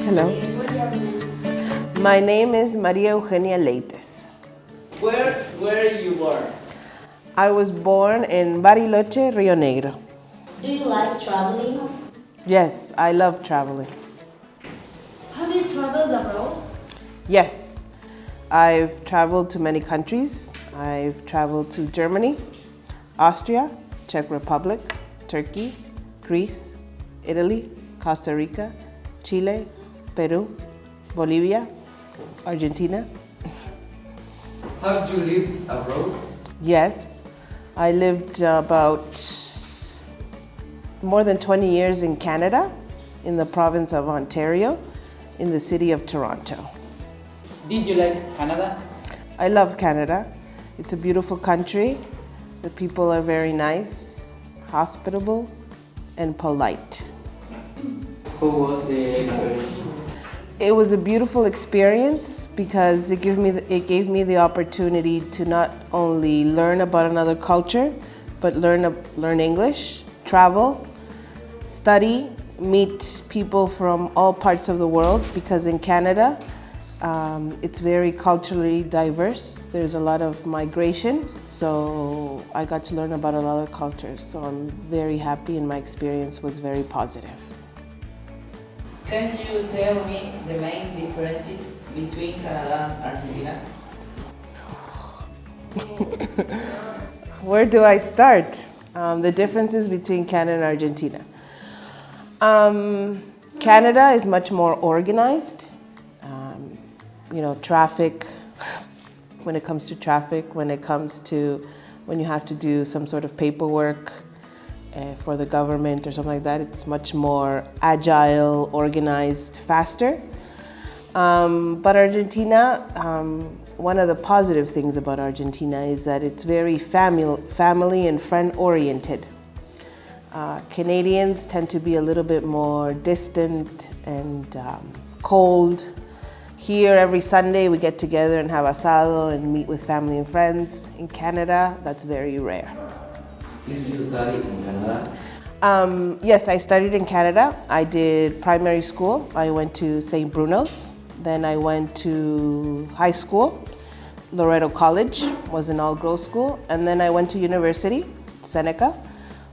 Hello. My name is Maria Eugenia Leites. Where were you born? I was born in Bariloche, Rio Negro. Do you like traveling? Yes, I love traveling. Have you traveled abroad? Yes, I've traveled to many countries. I've traveled to Germany, Austria, Czech Republic, Turkey, Greece, Italy, Costa Rica, Chile, Peru, Bolivia, Argentina. Have you lived abroad? Yes, I lived about more than 20 years in Canada, in the province of Ontario, in the city of Toronto. Did you like Canada? I loved Canada. It's a beautiful country. The people are very nice, hospitable, and polite. How was the experience? It was a beautiful experience because it gave me the opportunity to not only learn about another culture, but learn English, travel, study, meet people from all parts of the world, because in Canada, it's very culturally diverse. There's a lot of migration, so I got to learn about a lot of cultures. So I'm very happy and my experience was very positive. Can you tell me the main differences between Canada and Argentina? Where do I start? The differences between Canada and Argentina. Canada is much more organized. Traffic, when it comes to traffic, when you have to do some sort of paperwork for the government or something like that, it's much more agile, organized, faster. But Argentina, one of the positive things about Argentina is that it's very family and friend-oriented. Canadians tend to be a little bit more distant and cold. Here, every Sunday, we get together and have asado and meet with family and friends. In Canada, that's very rare. Did you study in Canada? Yes, I studied in Canada. I did primary school. I went to St. Bruno's. Then I went to high school. Loreto College was an all-girls school. And then I went to university, Seneca,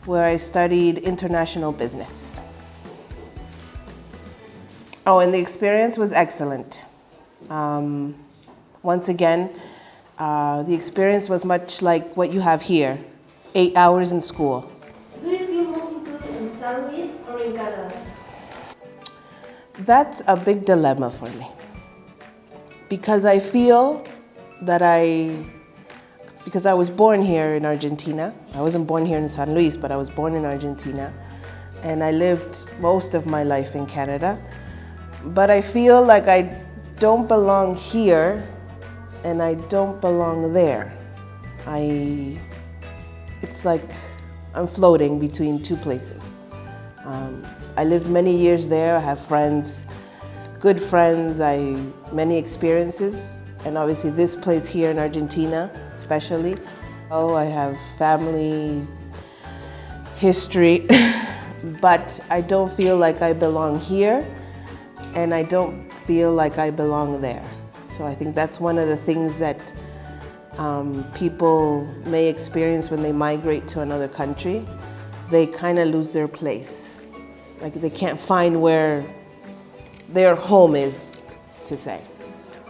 where I studied international business. Oh, and the experience was excellent. Once again, the experience was much like what you have here, 8 hours in school. Do you feel most included in San Luis or in Canada? That's a big dilemma for me. Because I feel that because I was born here in Argentina. I wasn't born here in San Luis, but I was born in Argentina. And I lived most of my life in Canada. But I feel like I don't belong here and I don't belong there. It's like I'm floating between two places. I lived many years there. I have friends, good friends, many experiences. And obviously this place here in Argentina, especially. I have family, history, but I don't feel like I belong here. And I don't feel like I belong there. So I think that's one of the things that people may experience when they migrate to another country. They kind of lose their place. Like they can't find where their home is, to say.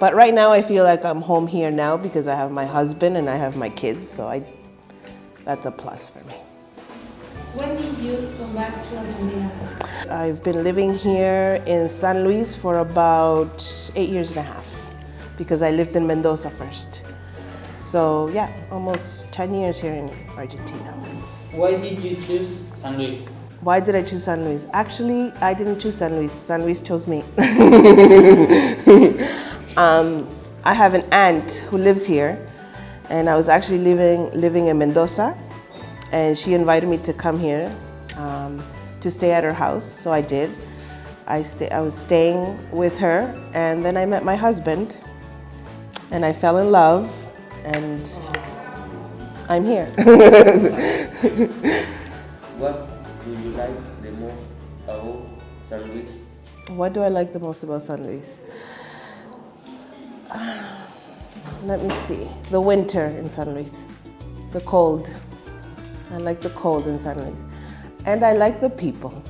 But right now I feel like I'm home here now because I have my husband and I have my kids, so that's a plus for me. When did you come back to Argentina? I've been living here in San Luis for about 8 years and a half because I lived in Mendoza first. So yeah, almost 10 years here in Argentina. Why did you choose San Luis? Why did I choose San Luis? Actually, I didn't choose San Luis. San Luis chose me. I have an aunt who lives here, and I was actually living in Mendoza, and she invited me to come here to stay at her house, so I did. I was staying with her, and then I met my husband, and I fell in love, and I'm here. What do you like the most about San Luis? What do I like the most about San Luis? Let me see. The winter in San Luis. The cold. I like the cold in San Luis. And I like the people.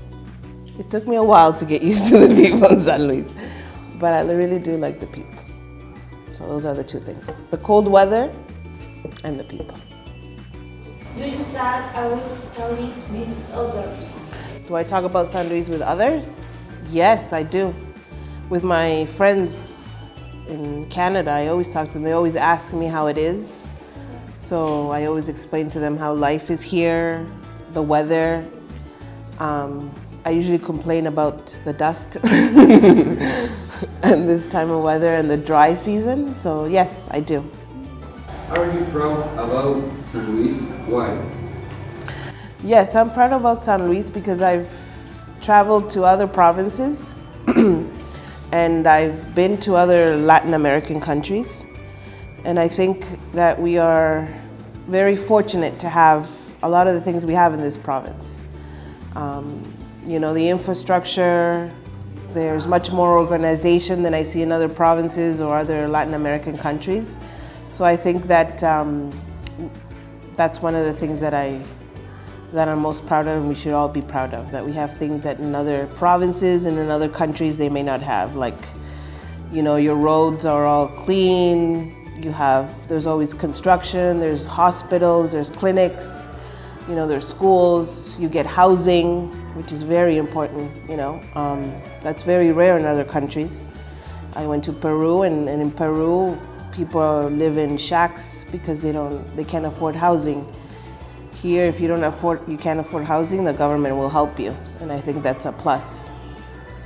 It took me a while to get used to the people in San Luis. But I really do like the people. So those are the two things. The cold weather and the people. Do you talk about San Luis with others? Do I talk about San Luis with others? Yes, I do. With my friends in Canada, I always talk to them. They always ask me how it is. So I always explain to them how life is here, the weather. I usually complain about the dust and this time of weather and the dry season. So yes, I do. Are you proud about San Luis? Why? Yes, I'm proud about San Luis because I've traveled to other provinces and I've been to other Latin American countries. And I think that we are very fortunate to have a lot of the things we have in this province. You know, the infrastructure, there's much more organization than I see in other provinces or other Latin American countries. So I think that that's one of the things that I'm most proud of and we should all be proud of, that we have things that in other provinces and in other countries they may not have. Like, you know, your roads are all clean, there's always construction, there's hospitals, there's clinics, you know, there's schools, you get housing, which is very important, you know. That's very rare in other countries. I went to Peru and in Peru, people live in shacks because they can't afford housing. Here, if you can't afford housing, the government will help you. And I think that's a plus.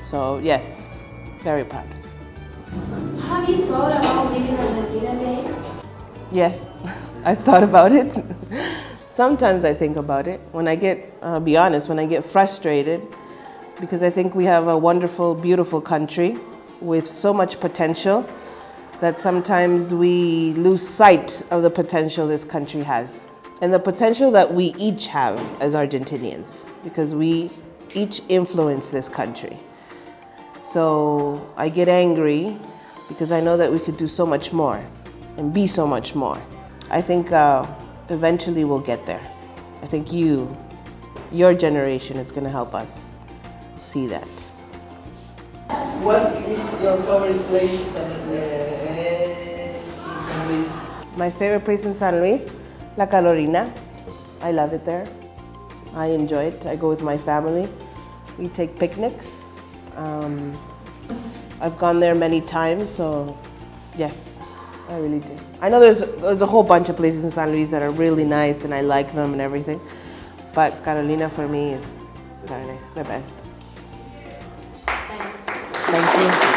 So yes, very proud. Have you thought about living in Argentina? Yes, I've thought about it. Sometimes I think about it. I'll be honest, when I get frustrated, because I think we have a wonderful, beautiful country with so much potential that sometimes we lose sight of the potential this country has. And the potential that we each have as Argentinians, because we each influence this country. So I get angry because I know that we could do so much more and be so much more. I think eventually we'll get there. I think your generation is going to help us see that. What is your favorite place in San Luis? My favorite place in San Luis? La Carolina. I love it there. I enjoy it. I go with my family. We take picnics. I've gone there many times, so yes, I really do. I know there's a whole bunch of places in San Luis that are really nice and I like them and everything, but Carolina for me is very nice, the best. Thanks. Thank you.